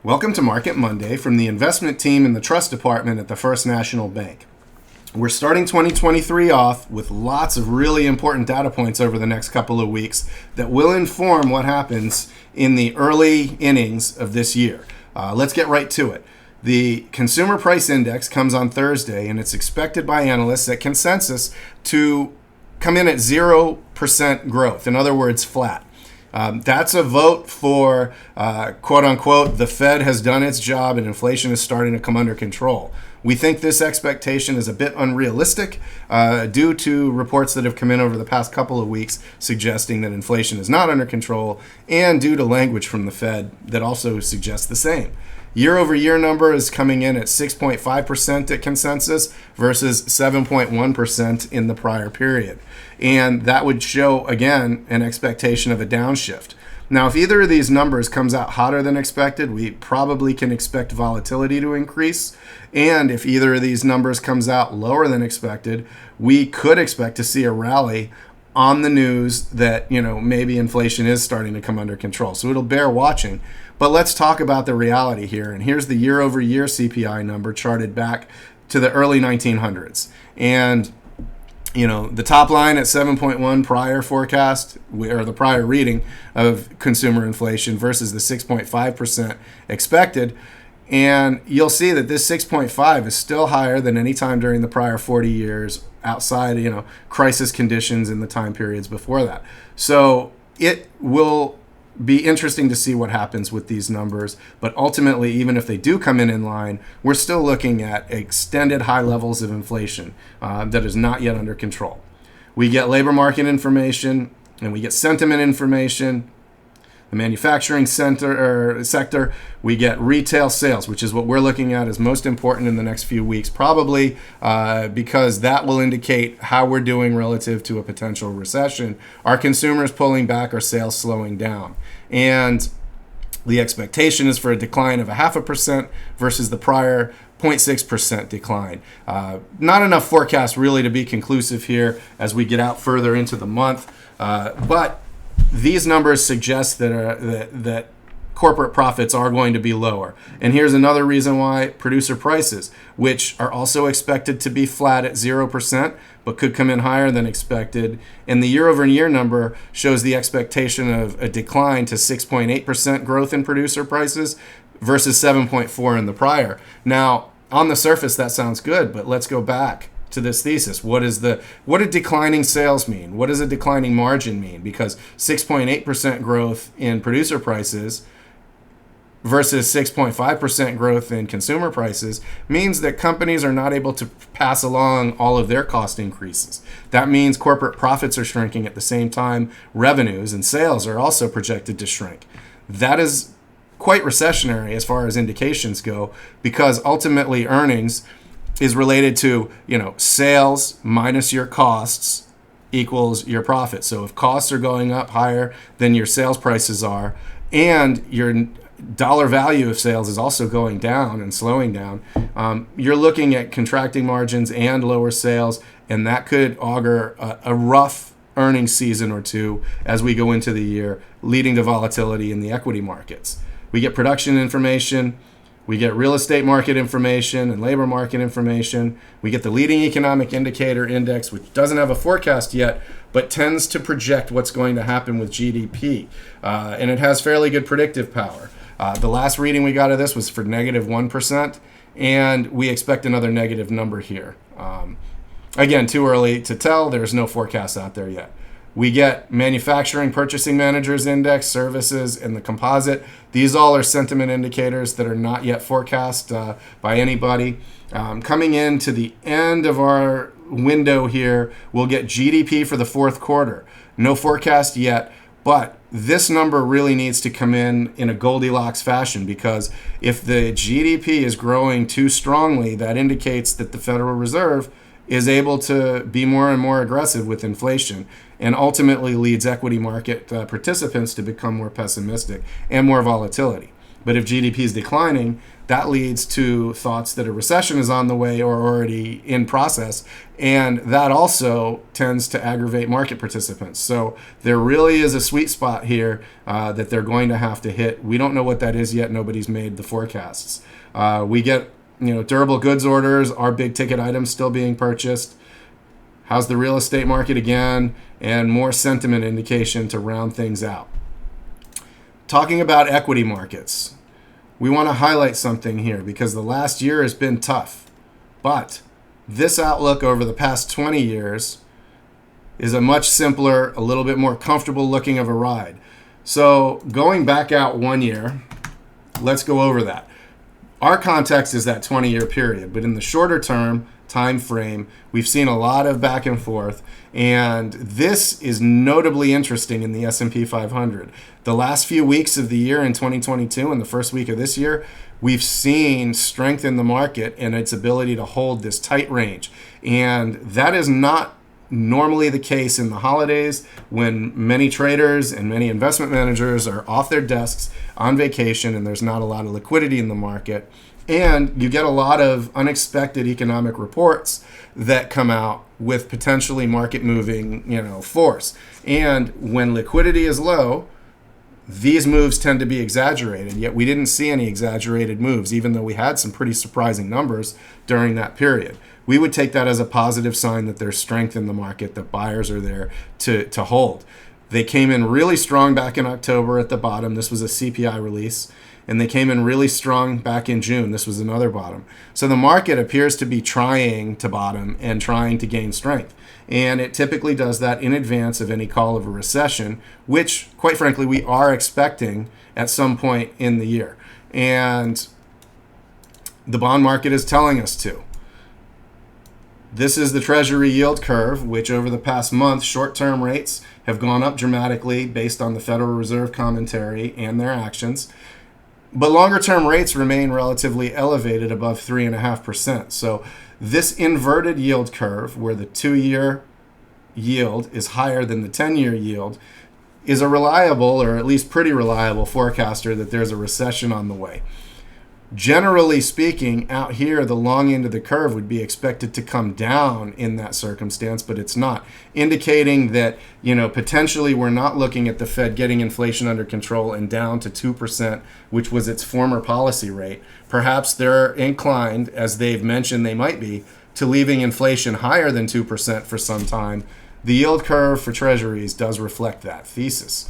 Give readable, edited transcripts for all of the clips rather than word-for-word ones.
Welcome to Market Monday from the investment team in the trust department at the First National Bank. We're starting 2023 off with lots of really important data points over the next couple of weeks that will inform what happens in the early innings of this year. Let's get right to it. The Consumer Price Index comes on Thursday, and it's expected by analysts at consensus to come in at 0% growth. In other words, flat. That's a vote for, quote unquote, the Fed has done its job and inflation is starting to come under control. We think this expectation is a bit unrealistic due to reports that have come in over the past couple of weeks suggesting that inflation is not under control, and due to language from the Fed that also suggests the same. Year-over-year number is coming in at 6.5% at consensus versus 7.1% in the prior period. And that would show, again, an expectation of a downshift. Now, if either of these numbers comes out hotter than expected, we probably can expect volatility to increase. And if either of these numbers comes out lower than expected, we could expect to see a rally on the news that, maybe inflation is starting to come under control. So it'll bear watching. But let's talk about the reality here. And here's the year-over-year CPI number charted back to the early 1900s. And the top line at 7.1 prior forecast, or the prior reading of consumer inflation versus the 6.5% expected. And you'll see that this 6.5 is still higher than any time during the prior 40 years outside, crisis conditions in the time periods before that. So it will be interesting to see what happens with these numbers. But ultimately, even if they do come in line, we're still looking at extended high levels of inflation that is not yet under control. We get labor market information and we get sentiment information. The manufacturing sector, we get retail sales, which is what we're looking at as most important in the next few weeks, probably because that will indicate how we're doing relative to a potential recession. Are consumers pulling back or sales slowing down? And the expectation is for a decline of 0.5% versus the prior 0.6% decline. Not enough forecast really to be conclusive here as we get out further into the month, but these numbers suggest that corporate profits are going to be lower. And here's another reason why: producer prices, which are also expected to be flat at 0%, but could come in higher than expected. And the year-over-year number shows the expectation of a decline to 6.8% growth in producer prices versus 7.4% in the prior. Now, on the surface, that sounds good, but let's go back to this thesis. What do declining sales mean? What does a declining margin mean? Because 6.8% growth in producer prices versus 6.5% growth in consumer prices means that companies are not able to pass along all of their cost increases. That means corporate profits are shrinking at the same time revenues and sales are also projected to shrink. That is quite recessionary as far as indications go, because ultimately earnings is related to, sales minus your costs equals your profit. So if costs are going up higher than your sales prices are, and your dollar value of sales is also going down and slowing down, you're looking at contracting margins and lower sales, and that could augur a rough earnings season or two as we go into the year, leading to volatility in the equity markets. We get production information. We get real estate market information and labor market information. We get the leading economic indicator index, which doesn't have a forecast yet, but tends to project what's going to happen with GDP. And it has fairly good predictive power. The last reading we got of this was for negative 1%, and we expect another negative number here. Again, too early to tell. There's no forecast out there yet. We get manufacturing purchasing managers index, services, and the composite. These all are sentiment indicators that are not yet forecast by anybody. Coming into the end of our window here, we'll get GDP for the fourth quarter. No forecast yet, but this number really needs to come in a Goldilocks fashion, because if the GDP is growing too strongly, that indicates that the Federal Reserve is able to be more and more aggressive with inflation, and ultimately leads equity market participants to become more pessimistic and more volatility. But if GDP is declining, that leads to thoughts that a recession is on the way or already in process, and that also tends to aggravate market participants. So there really is a sweet spot here that they're going to have to hit. We don't know what that is yet. Nobody's made the forecasts. We get durable goods orders, our big ticket items still being purchased. How's the real estate market again? And more sentiment indication to round things out. Talking about equity markets, we want to highlight something here because the last year has been tough. But this outlook over the past 20 years is a much simpler, a little bit more comfortable looking of a ride. So going back out 1 year, let's go over that. Our context is that 20-year period, but in the shorter term time frame, we've seen a lot of back and forth, and this is notably interesting in the S&P 500. The last few weeks of the year in 2022 and the first week of this year, we've seen strength in the market and its ability to hold this tight range, and that is not normally the case in the holidays when many traders and many investment managers are off their desks on vacation and there's not a lot of liquidity in the market. And you get a lot of unexpected economic reports that come out with potentially market moving, force. And when liquidity is low, these moves tend to be exaggerated. Yet we didn't see any exaggerated moves, even though we had some pretty surprising numbers during that period. We would take that as a positive sign that there's strength in the market, that buyers are there to hold. They came in really strong back in October at the bottom. This was a CPI release. And they came in really strong back in June. This was another bottom. So the market appears to be trying to bottom and trying to gain strength. And it typically does that in advance of any call of a recession, which, quite frankly, we are expecting at some point in the year. And the bond market is telling us to. This is the Treasury yield curve, which over the past month, short-term rates have gone up dramatically based on the Federal Reserve commentary and their actions. But longer-term rates remain relatively elevated above 3.5%. So this inverted yield curve, where the 2-year yield is higher than the 10-year yield, is a reliable, or at least pretty reliable, forecaster that there's a recession on the way. Generally speaking, out here, the long end of the curve would be expected to come down in that circumstance, but it's not, indicating that, potentially we're not looking at the Fed getting inflation under control and down to 2%, which was its former policy rate. Perhaps they're inclined, as they've mentioned they might be, to leaving inflation higher than 2% for some time. The yield curve for treasuries does reflect that thesis.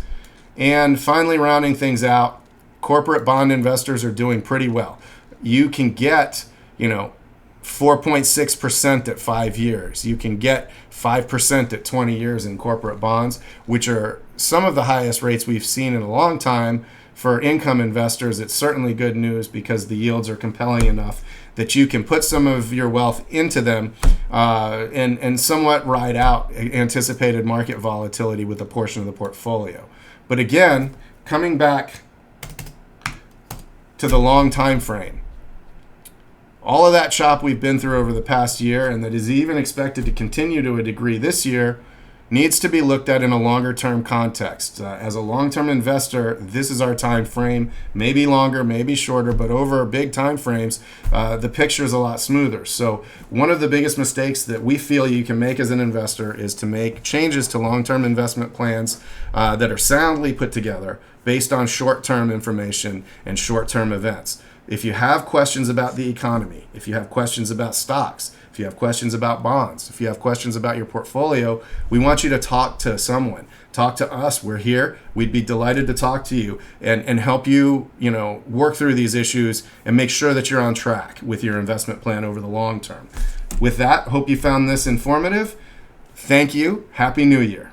And finally, rounding things out, corporate bond investors are doing pretty well. You can get, 4.6% at 5 years. You can get 5% at 20 years in corporate bonds, which are some of the highest rates we've seen in a long time. For income investors, it's certainly good news because the yields are compelling enough that you can put some of your wealth into them and somewhat ride out anticipated market volatility with a portion of the portfolio. But again, coming back to the long time frame, all of that chop we've been through over the past year, and that is even expected to continue to a degree this year, needs to be looked at in a longer term context. As a long-term investor, this is our time frame, maybe longer, maybe shorter, but over big time frames, the picture is a lot smoother. So one of the biggest mistakes that we feel you can make as an investor is to make changes to long-term investment plans that are soundly put together based on short-term information and short-term events. If you have questions about the economy, if you have questions about stocks, if you have questions about bonds, if you have questions about your portfolio, we want you to talk to someone. Talk to us. We're here. We'd be delighted to talk to you and help you, work through these issues and make sure that you're on track with your investment plan over the long term. With that, hope you found this informative. Thank you. Happy New Year.